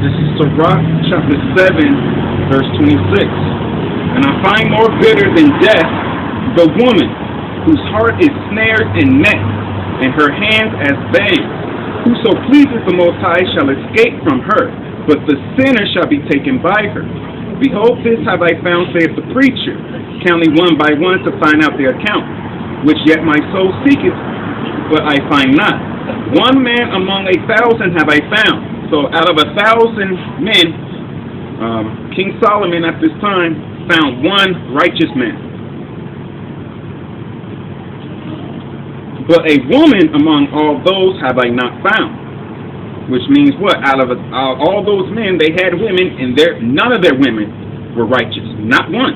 This is Sirach chapter 7, verse 26. And I find more bitter than death the woman whose heart is snared in net, and her hands as bands. Whoso pleases the Most High shall escape from her, but the sinner shall be taken by her. Behold, this have I found, saith the preacher, counting one by one to find out their account, which yet my soul seeketh, but I find not. One man among 1,000 have I found. So out of 1,000 men, King Solomon at this time found one righteous man. But a woman among all those have I not found. Which means what? Out of all those men, they had women, and none of their women were righteous. Not one.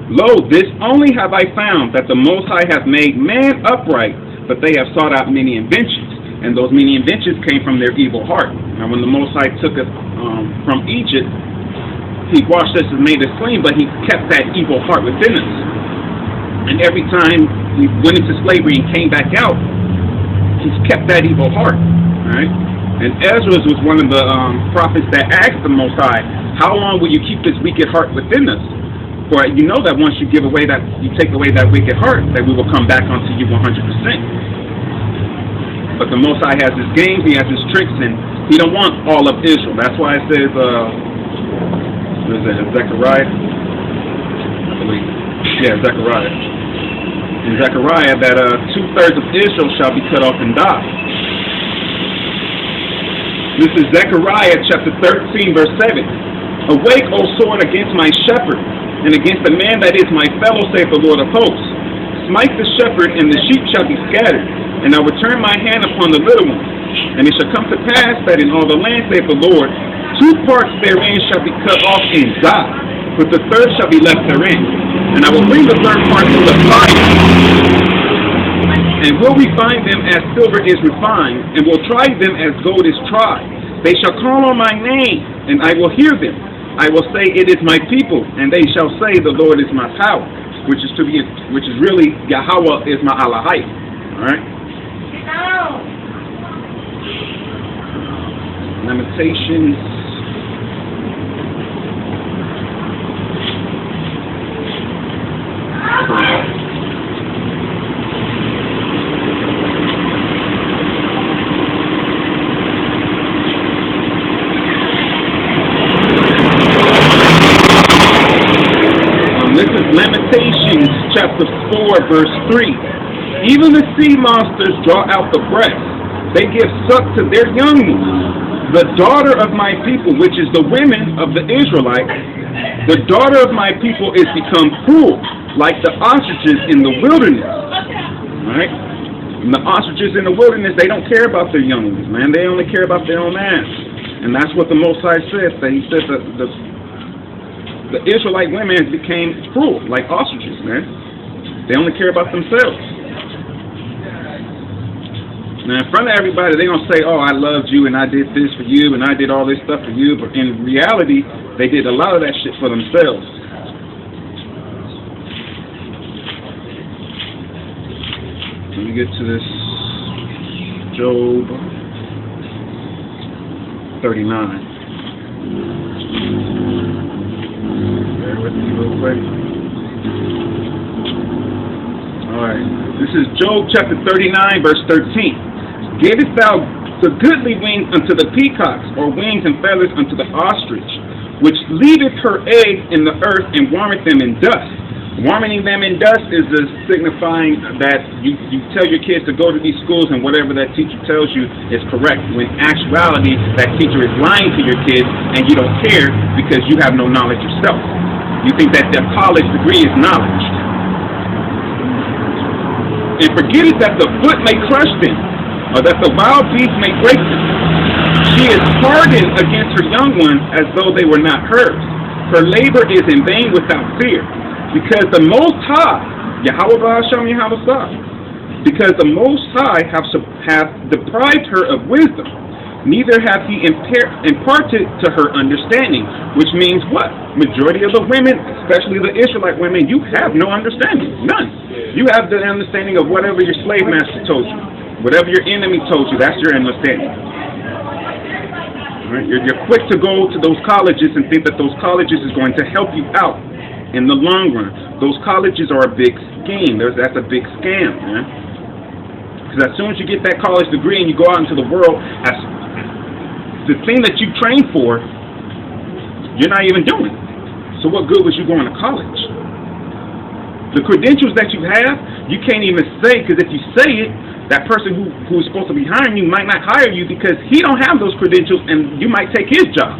Lo, this only have I found, that the Most High hath made man upright, but they have sought out many inventions. And those many inventions came from their evil heart. Now, when the Most High took us from Egypt, He washed us and made us clean, but He kept that evil heart within us. And every time we went into slavery and came back out, He's kept that evil heart. All right? And Ezra was one of the prophets that asked the Most High, "How long will you keep this wicked heart within us? For you know that once you take away that wicked heart, that we will come back unto you 100%. But the Most High has His games, He has His tricks, and He don't want all of Israel. That's why it says, what is it, Zechariah? I believe. Yeah, Zechariah. In Zechariah, that 2/3 of Israel shall be cut off and die. This is Zechariah chapter 13, verse 7. Awake, O sword, against my shepherd, and against the man that is my fellow, saith the Lord of hosts. Smite the shepherd, and the sheep shall be scattered. And I will turn my hand upon the little one. And it shall come to pass that in all the land, saith the Lord, 2 parts therein shall be cut off and die, but the third shall be left therein. And I will bring the third part to the fire. And will refine them as silver is refined, and will try them as gold is tried. They shall call on my name, and I will hear them. I will say, it is my people, and they shall say, the Lord is my power, which is really Yahweh is my Alahai. All right. Lamentations. This is Lamentations chapter 4, verse 3. Even the sea monsters draw out the breast. They give suck to their young ones. The daughter of my people, which is the women of the Israelites, the daughter of my people is become cruel, like the ostriches in the wilderness. Right? And the ostriches in the wilderness, they don't care about their young ones, man. They only care about their own ass. And that's what the Most High says. That He said that the Israelite women became cruel, like ostriches, man. They only care about themselves. Now, in front of everybody, they're going to say, oh, I loved you, and I did this for you, and I did all this stuff for you. But in reality, they did a lot of that shit for themselves. Let me get to this Job 39. Bear with me real quick. Alright, this is Job chapter 39, verse 13. Gavest thou the goodly wings unto the peacocks, or wings and feathers unto the ostrich, which leaveth her egg in the earth and warmeth them in dust. Warming them in dust is signifying that you tell your kids to go to these schools and whatever that teacher tells you is correct, when in actuality that teacher is lying to your kids and you don't care because you have no knowledge yourself. You think that their college degree is knowledge. And forgetteth that the foot may crush them, or that the wild beast may break them. She is hardened against her young ones as though they were not hers. Her labor is in vain without fear. Because the Most High, Yahweh Ba'ashem Yahweh, because the Most High have deprived her of wisdom, neither have He imparted to her understanding, which means what? Majority of the women, especially the Israelite women, you have no understanding, none. You have the understanding of whatever your slave master told you. Whatever your enemy told you, that's your understanding. Right? You're quick to go to those colleges and think that those colleges is going to help you out in the long run. Those colleges are a big scheme. That's a big scam, man. Because as soon as you get that college degree and you go out into the world, as the thing that you trained for, you're not even doing. So what good was you going to college? The credentials that you have, you can't even say, because if you say it, that person who's supposed to be hiring you might not hire you because he don't have those credentials, and you might take his job.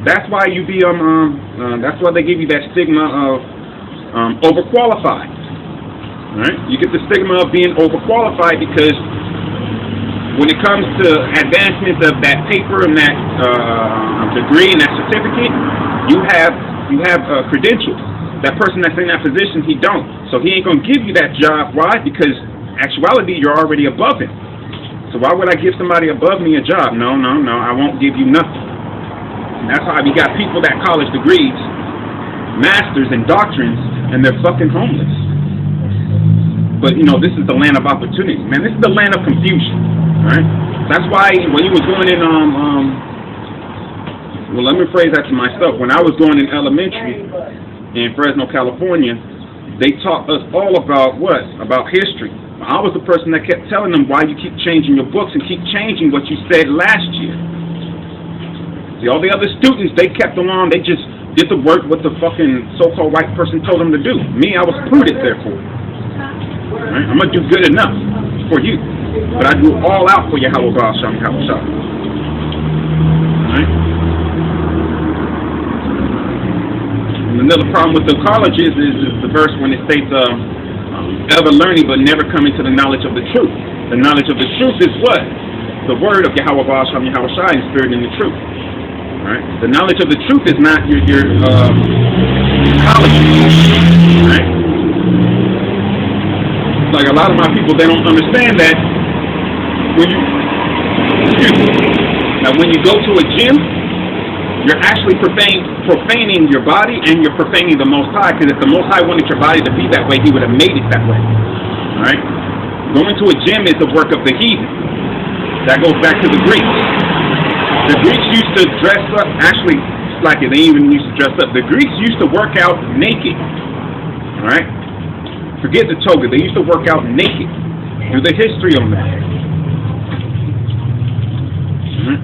That's why you be that's why they give you that stigma of overqualified. Right? You get the stigma of being overqualified because when it comes to advancement of that paper and that degree and that certificate, you have credentials. That person that's in that position, he don't. So he ain't gonna give you that job. Why? Because actuality, you're already above him. So why would I give somebody above me a job? No, I won't give you nothing. And that's why we got people that college degrees, masters and doctrines, and they're fucking homeless. But you know, this is the land of opportunity, man. This is the land of confusion, right? That's why when you was going in, well, let me phrase that to myself. When I was going in elementary in Fresno, California, they taught us all about what? About history. I was the person that kept telling them why you keep changing your books and keep changing what you said last year. See, all the other students, they kept along, they just did the work what the fucking so-called white person told them to do. Me, I was prudent, therefore. Right? I'm going to do good enough for you. But I do all out for Yahweh Baal Shem Yahweh Shah. Right? And another problem with the colleges is the verse when it states, ever learning but never coming to the knowledge of the truth. The knowledge of the truth is what? The word of Yahweh Baal Shem Yahweh Shai in spirit and the truth. Right? The knowledge of the truth is not your college. Right? Like a lot of my people, they don't understand that when you go to a gym, you're actually profaning your body, and you're profaning the Most High, because if the Most High wanted your body to be that way, He would have made it that way. All right? Going to a gym is the work of the heathen. That goes back to the Greeks. The Greeks used to dress up, actually, like they even used to dress up. The Greeks used to work out naked. All right? Forget the toga. They used to work out naked. Do the history on that. All right?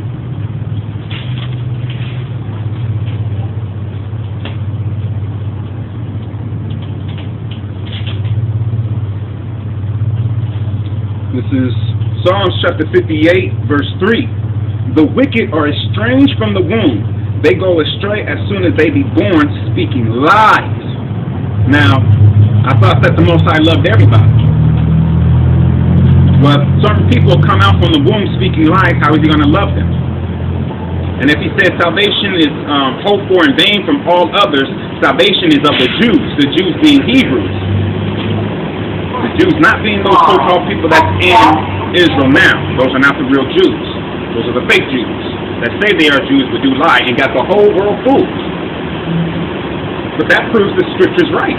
This is Psalms chapter 58, verse 3. The wicked are estranged from the womb. They go astray as soon as they be born, speaking lies. Now, I thought that the Most High loved everybody. Well, certain people come out from the womb speaking lies, how is He going to love them? And if He says salvation is hoped for in vain from all others, salvation is of the Jews being Hebrews. The Jews not being those so-called people that's in Israel now. Those are not the real Jews. Those are the fake Jews that say they are Jews but do lie and got the whole world fooled. But that proves the scripture's right.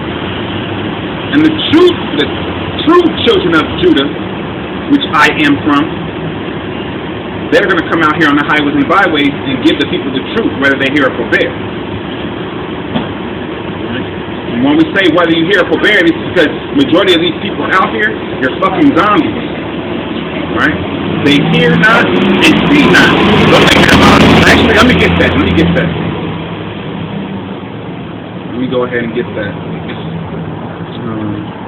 And the true children of Judah, which I am from, they're going to come out here on the highways and byways and give the people the truth, whether they hear or forbear. And when we say whether you hear or forbear, it's because majority of these people out here, they're fucking zombies. Right? They hear not and see not. Actually, let me get that. Let me go ahead and get that.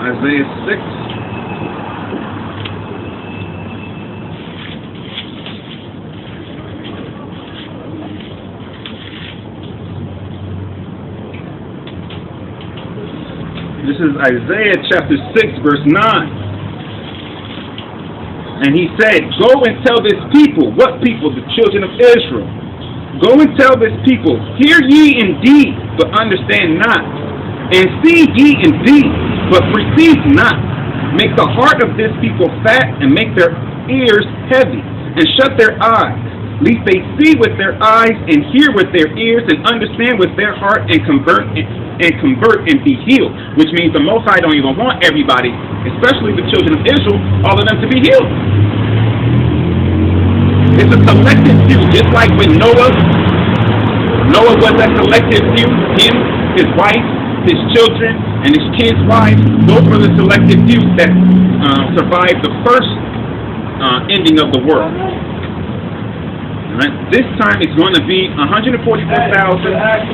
Isaiah 6. This is Isaiah chapter 6, verse 9. And he said, go and tell this people. What people? The children of Israel. Go and tell this people, hear ye indeed, but understand not. And see ye indeed, but perceive not. Make the heart of this people fat, and make their ears heavy, and shut their eyes, lest they see with their eyes, and hear with their ears, and understand with their heart, and convert and be healed. Which means the Most High don't even want everybody, especially the children of Israel, all of them to be healed. It's a selective few, just like when Noah was a selective few, him, his wife, his children, and his kids' wives. Those were the selective few that survived the first ending of the world. Right. This time it's going to be 144,000,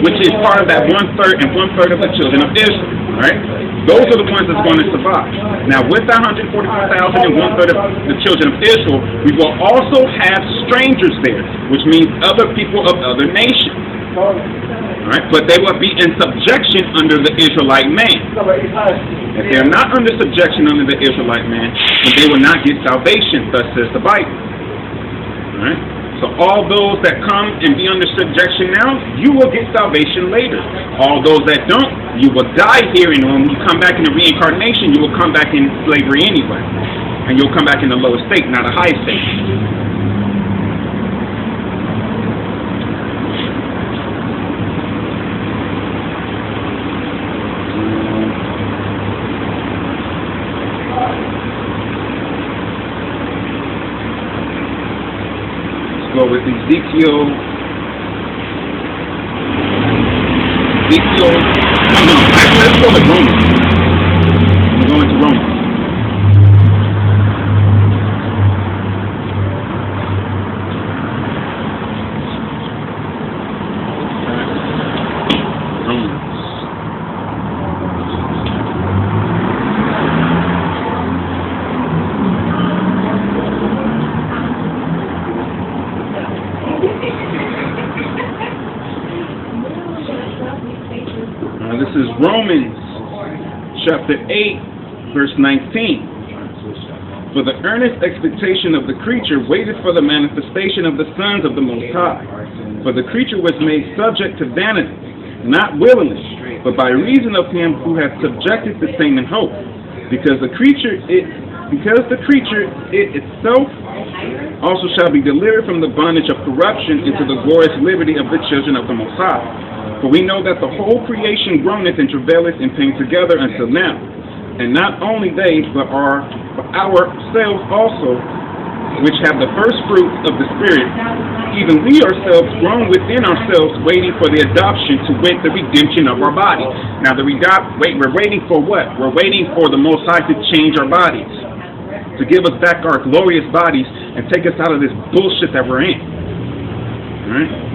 which is part of that 1/3 and 1/3 of the children of Israel. Right? Those are the ones that's going to survive. Now, with the 144,000 and 1/3 of the children of Israel, we will also have strangers there, which means other people of other nations. Right? But they will be in subjection under the Israelite man. If they are not under subjection under the Israelite man, then they will not get salvation, thus says the Bible. Right? So all those that come and be under subjection now, you will get salvation later. All those that don't, you will die here, and when you come back in the reincarnation, you will come back in slavery anyway. And you'll come back in the lowest state, not a high state. Go with Ezekiel. No, actually, let's go with Romans. We're going to Romans. This is Romans chapter 8, verse 19. For the earnest expectation of the creature waited for the manifestation of the sons of the Most High. For the creature was made subject to vanity, not willingly, but by reason of him who hath subjected the same in hope. Because the creature itself also shall be delivered from the bondage of corruption into the glorious liberty of the children of the Most High. For we know that the whole creation groaneth and travaileth in pain together until now. And not only they, but ourselves also, which have the first fruits of the Spirit, even we ourselves groan within ourselves, waiting for the adoption, to wit, the redemption of our body. Now, we're waiting for what? We're waiting for the Most High to change our bodies, to give us back our glorious bodies and take us out of this bullshit that we're in. All right?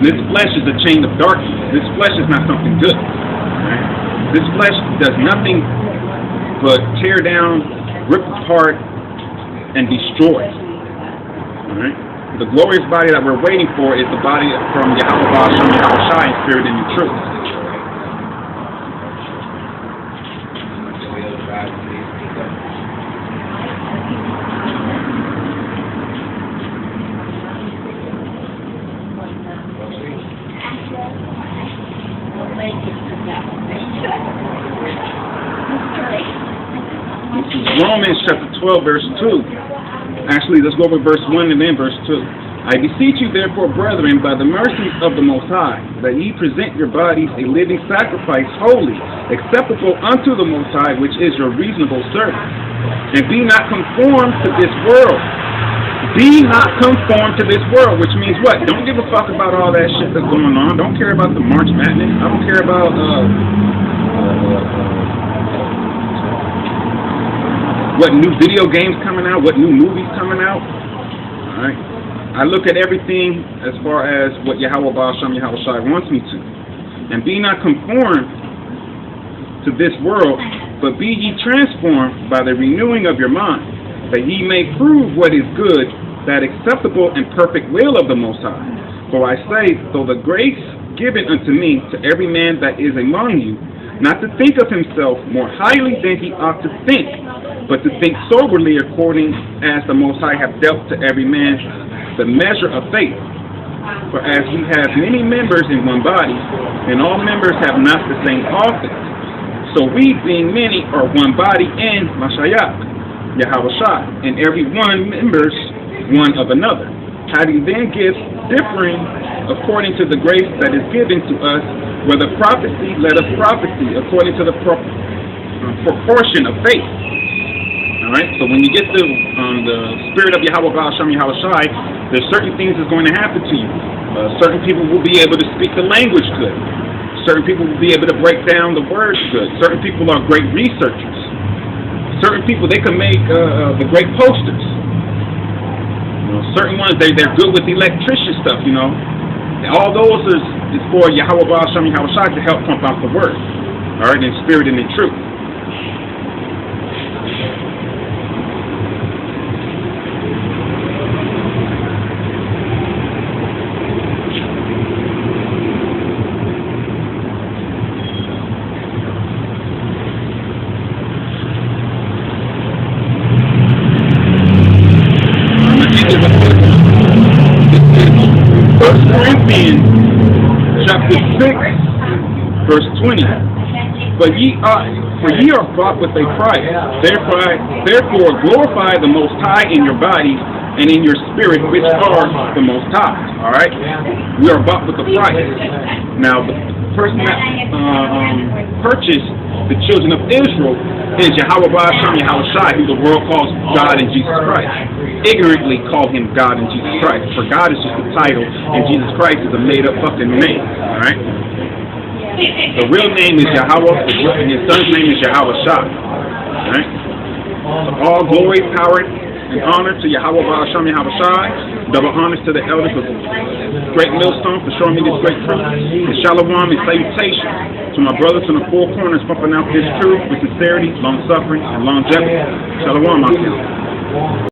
This flesh is a chain of darkness. This flesh is not something good. Right? This flesh does nothing but tear down, rip apart, and destroy. Right? The glorious body that we're waiting for is the body from Yahweh in spirit and in truth. Romans chapter 12, verse 2. Actually, let's go over verse 1 and then verse 2. I beseech you, therefore, brethren, by the mercies of the Most High, that ye present your bodies a living sacrifice, holy, acceptable unto the Most High, which is your reasonable service. And be not conformed to this world. Be not conformed to this world, which means what? Don't give a fuck about all that shit that's going on. Don't care about the March Madness. I don't care about what new video games coming out, what new movies coming out. Alright. I look at everything as far as what Yahweh wants me to. And be not conformed to this world, but be ye transformed by the renewing of your mind, that ye may prove what is good, that acceptable and perfect will of the Most High. For I say, though the grace given unto me, to every man that is among you, not to think of himself more highly than he ought to think, but to think soberly according as the Most High hath dealt to every man the measure of faith. For as we have many members in one body, and all members have not the same office, so we, being many, are one body in Mashiach, Yahweh, and every one members one of another. Having then gifts differing according to the grace that is given to us, whether prophecy, let us prophesy according to the proportion of faith. Alright, so when you get the spirit of Yahweh God Shem Yahweh Shai, there's certain things that's going to happen to you. Certain people will be able to speak the language good. Certain people will be able to break down the words good. Certain people are great researchers. Certain people, they can make the great posters. Certain ones, they're good with electrician stuff, All those is for Yahweh God Shem Yahweh Shai to help pump out the word. Alright, in spirit and in truth. Chapter 6, verse 20. For ye are bought with a price. Therefore glorify the Most High in your bodies and in your spirit, which are the Most High. All right? We are bought with a price. Now, the person that purchased the children of Israel is Yahweh Shem Yahweh Shai, who the world calls God and Jesus Christ. Ignorantly call him God and Jesus Christ. For God is just a title, and Jesus Christ is a made-up fucking name. All right? The real name is Yahweh, and his son's name is Yahweh Shai. All right? So all glory, power, and honor to Yahweh Shem Yahweh Shai. Double honors to the elders of Great Millstone for showing me this great truth. And shalom and salutation to my brothers in the four corners pumping out this truth with sincerity, long suffering, and longevity. Shalom, my friends.